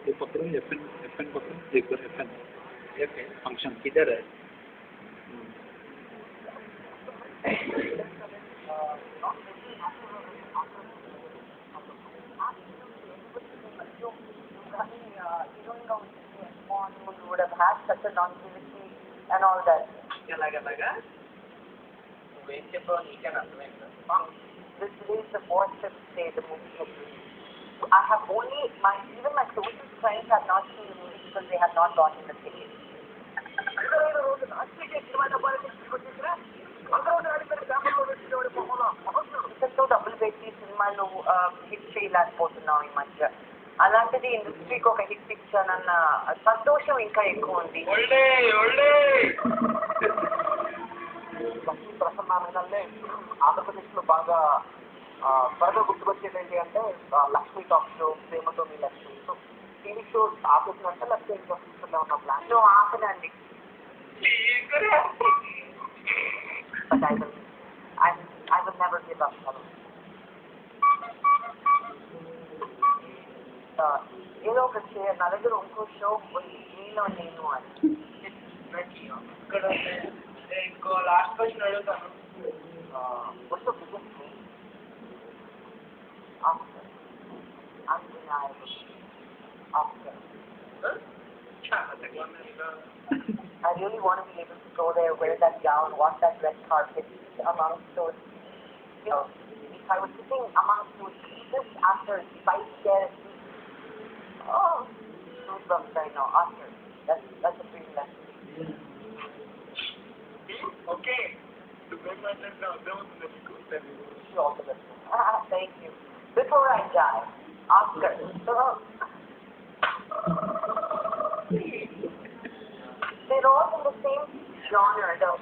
ये पकड़ो FN FN पकड़ो एक बार FN FN फंक्शन किधर है? You would have had such a longevity and all that. నువ్వేం చెప్పావు నీకేనా అర్థమైందా? This is the fourth, fifth day the movie has released. I have only even my closest friends have not seen the movie because they have not gotten the ticket. ఇంతతో డబ్బులు పెట్టి సినిమాలు hit చేయలేకపోతున్నాం ఈ మధ్య. అలాంటిది ఇండస్ట్రీకి ఒక హిట్ ఇచ్చానన్న సంతోషం ఇంకా ఎక్కువ ఉంది. ప్రసన్నానందనే ఆంధ్రప్రదేశ్లో బాగా త్వరగా గుర్తుకొచ్చేది ఏంటి అంటే లక్ష్మీ టాక్ షో, ప్రేమతో మీ లక్ష్మి. సో టీవీ షోస్ ఆపేసినట్టే లేకపోతే ఇంకా ఫ్యూచర్లో ఉన్న ప్లాన్? నువ్వు ఆపనండి. But I will never give up. ఏదో ఒక నా దగ్గర ఇంకో షో ఉంది, నీలో నేను అని. ఇక్కడ ఇంకో లాస్ట్ క్వశ్చన్ అడుగుతాను. what's the biggest thing after undeniable after? I really want to be able to go there, wear that gown, walk that red carpet amongst those, you know, if I was sitting amongst those pieces after Spice Girls, oh, goosebumps right now, Oscar, that's a dream lesson. Okay. To make my life now, Wish you all the best. Thank you. Before I die, Oscar. They're all in the same genre though.